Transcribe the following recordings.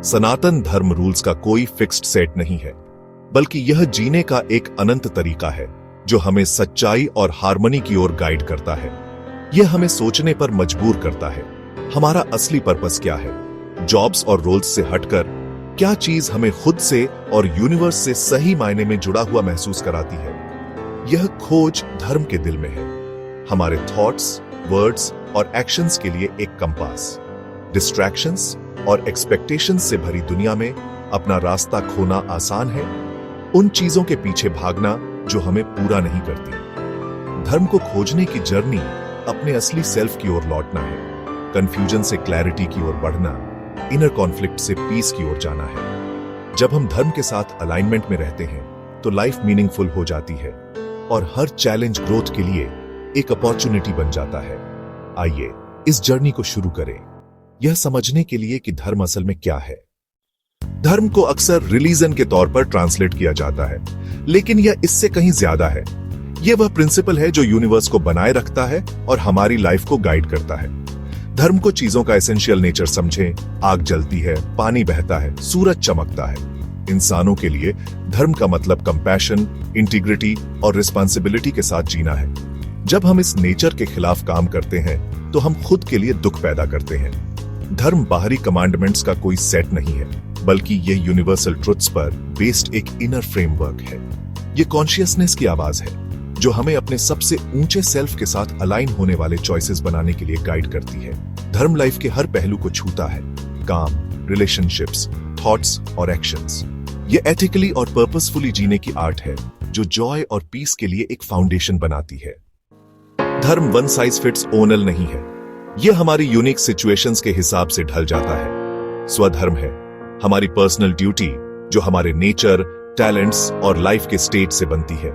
सनातन धर्म रूल्स का कोई फिक्स्ड सेट नहीं है, बल्कि यह जीने का एक अनंत तरीका है जो हमें सच्चाई और हार्मनी की ओर गाइड करता है। यह हमें सोचने पर मजबूर करता है, हमारा असली पर्पस क्या है, जॉब्स और रोल्स से हटकर क्या चीज हमें खुद से और यूनिवर्स से सही मायने में जुड़ा हुआ महसूस कराती है। यह खोज धर्म के दिल में है, हमारे थॉट्स, वर्ड्स और एक्शंस के लिए एक कंपास। डिस्ट्रैक्शंस और एक्सपेक्टेशंस से भरी दुनिया में अपना रास्ता खोना आसान है, उन चीजों के पीछे भागना जो हमें पूरा नहीं करती। धर्म को खोजने की जर्नी अपने असली सेल्फ की ओर लौटना है, कंफ्यूजन से क्लैरिटी की ओर बढ़ना, इनर कॉन्फ्लिक्ट से पीस की ओर जाना है। जब हम धर्म के साथ अलाइनमेंट में रहते हैं तो लाइफ मीनिंगफुल हो जाती है और हर चैलेंज ग्रोथ के लिए एक अपॉर्चुनिटी बन जाता है। आइए इस जर्नी को शुरू करें, यह समझने के लिए कि धर्म असल में क्या है। धर्म को अक्सर रिलीजन के तौर पर ट्रांसलेट किया जाता है, लेकिन यह इससे कहीं ज्यादा है। यह वह प्रिंसिपल है जो यूनिवर्स को बनाए रखता है और हमारी लाइफ को गाइड करता है। धर्म को चीजों का एसेंशियल नेचर समझें। आग जलती है, पानी बहता है, सूरज चमकता है। इंसानों के लिए धर्म का मतलब कंपैशन, इंटीग्रिटी और रिस्पॉन्सिबिलिटी के साथ जीना है। जब हम इस नेचर के खिलाफ काम करते हैं तो हम खुद के लिए दुख पैदा करते हैं। धर्म बाहरी कमांडमेंट्स का कोई सेट नहीं है, बल्कि यह यूनिवर्सल ट्रुथ्स पर बेस्ड एक इनर फ्रेमवर्क है। यह कॉन्शियसनेस की आवाज है जो हमें अपने सबसे ऊंचे सेल्फ के साथ अलाइन होने वाले चॉइसेस बनाने के लिए गाइड करती है। धर्म लाइफ के हर पहलू को छूता है, काम, रिलेशनशिप्स, थॉट्स और एक्शंस। यह एथिकली और पर्पसफुली जीने की आर्ट है जो जॉय और पीस के लिए एक फाउंडेशन बनाती है। धर्म वन साइज फिट्स ऑल नहीं है, यह हमारी यूनिक सिचुएशंस के हिसाब से ढल जाता है। स्वधर्म है हमारी पर्सनल ड्यूटी जो हमारे नेचर, टैलेंट्स और लाइफ के स्टेट से बनती है।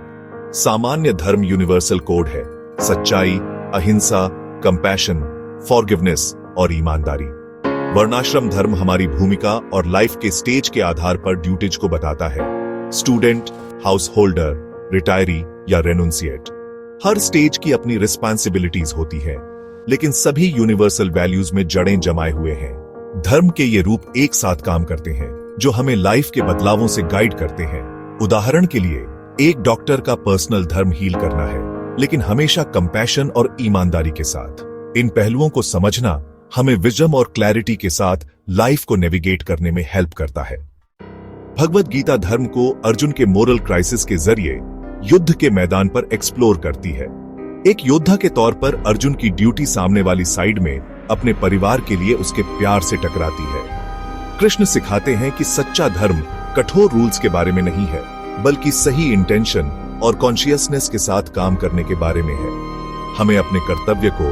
सामान्य धर्म यूनिवर्सल कोड है, सच्चाई, अहिंसा, कंपैशन, फॉरगिवनेस और ईमानदारी। वर्णाश्रम धर्म हमारी भूमिका और लाइफ के स्टेज के आधार पर ड्यूटीज को बताता है, स्टूडेंट, हाउस होल्डर, रिटायरी या रेनुंसिएट। हर स्टेज की अपनी रिस्पॉन्सिबिलिटीज होती है, लेकिन सभी यूनिवर्सल वैल्यूज में जड़ें जमाए हुए हैं। धर्म के ये रूप एक साथ काम करते हैं जो हमें लाइफ के बदलावों से गाइड करते हैं। उदाहरण के लिए, एक डॉक्टर का पर्सनल धर्म हील करना है, लेकिन हमेशा कंपैशन और ईमानदारी के साथ। इन पहलुओं को समझना हमें विजडम और क्लैरिटी के साथ लाइफ को नेविगेट करने में हेल्प करता है। भगवद गीता धर्म को अर्जुन के मोरल क्राइसिस के जरिए युद्ध के मैदान पर एक्सप्लोर करती है। एक योद्धा के तौर पर अर्जुन की ड्यूटी सामने वाली साइड में अपने परिवार के लिए उसके प्यार से टकराती है। कृष्ण सिखाते हैं कि सच्चा धर्म कठोर रूल्स के बारे में नहीं है, बल्कि सही इंटेंशन और कॉन्शियसनेस के साथ काम करने के बारे में है। हमें अपने कर्तव्य को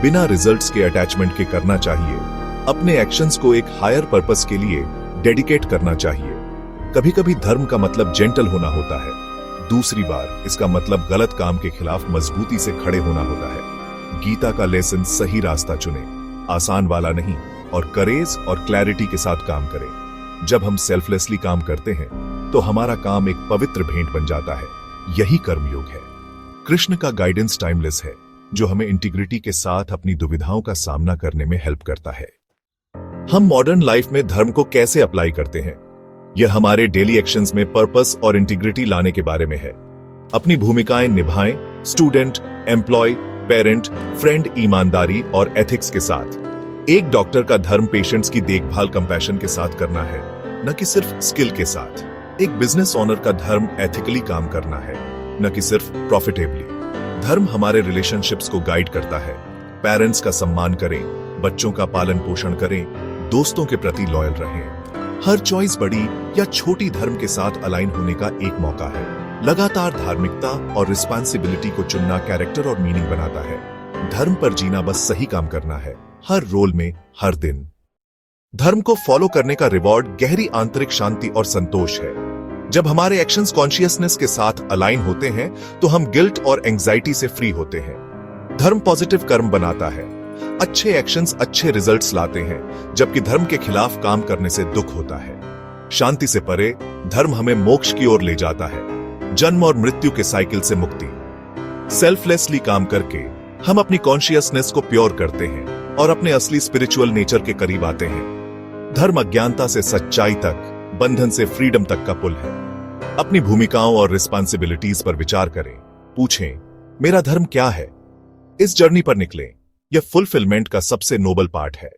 बिना रिजल्ट्स के अटैचमेंट के करना चाहिए, अपने एक्शंस को एक हायर पर्पस के लिए डेडिकेट करना चाहिए। कभी कभी धर्म का मतलब जेंटल होना होता है, दूसरी बार इसका मतलब गलत काम के खिलाफ मजबूती से खड़े होना होता है। गीता का लेसन सही रास्ता चुने, आसान वाला नहीं, और करेज और क्लैरिटी के साथ काम करें। जब हम सेल्फलेसली काम करते हैं तो हमारा काम एक पवित्र भेंट बन जाता है। यही कर्मयोग है। कृष्ण का गाइडेंस टाइमलेस है, जो हमें इंटीग्रिटी के साथ अपनी दुविधाओं का सामना करने में हेल्प करता है। हम मॉडर्न लाइफ में धर्म को कैसे अप्लाई करते हैं? यह हमारे डेली एक्शंस में पर्पस और इंटीग्रिटी लाने के बारे में है। अपनी भूमिकाएं निभाएं, स्टूडेंट, एम्प्लॉय, पेरेंट, फ्रेंड, ईमानदारी और एथिक्स के साथ। एक डॉक्टर का धर्म पेशेंट्स की देखभाल कंपैशन के साथ करना है, न कि सिर्फ स्किल के साथ। एक बिजनेस ओनर का धर्म एथिकली काम करना है, न कि सिर्फ प्रॉफिटेबली। धर्म हमारे रिलेशनशिप्स को गाइड करता है। पेरेंट्स का सम्मान करें, बच्चों का पालन पोषण करें, दोस्तों के प्रति लॉयल रहें। हर चॉइस बड़ी या छोटी धर्म के साथ अलाइन होने का एक मौका है। लगातार धार्मिकता और रिस्पॉन्सिबिलिटी को चुनना कैरेक्टर और मीनिंग बनाता है। धर्म पर जीना बस सही काम करना है, हर रोल में, हर दिन। धर्म को फॉलो करने का रिवॉर्ड गहरी आंतरिक शांति और संतोष है। जब हमारे एक्शंस कॉन्शियसनेस के साथ अलाइन होते हैं तो हम गिल्ट और एंजाइटी से फ्री होते हैं। धर्म पॉजिटिव कर्म बनाता है। अच्छे एक्शंस अच्छे रिजल्ट्स लाते हैं, जबकि धर्म के खिलाफ काम करने से दुख होता है। शांति से परे धर्म हमें मोक्ष की ओर ले जाता है, जन्म और मृत्यु के साइकिल से मुक्ति। सेल्फलेसली काम करके हम अपनी कॉन्शियसनेस को प्योर करते हैं और अपने असली स्पिरिचुअल नेचर के करीब आते हैं। धर्म अज्ञानता से सच्चाई तक, बंधन से फ्रीडम तक का पुल है। अपनी भूमिकाओं और रिस्पॉन्सिबिलिटीज पर विचार करें, पूछें, मेरा धर्म क्या है? इस जर्नी पर निकलें। यह फुलफिलमेंट का सबसे नोबल पार्ट है।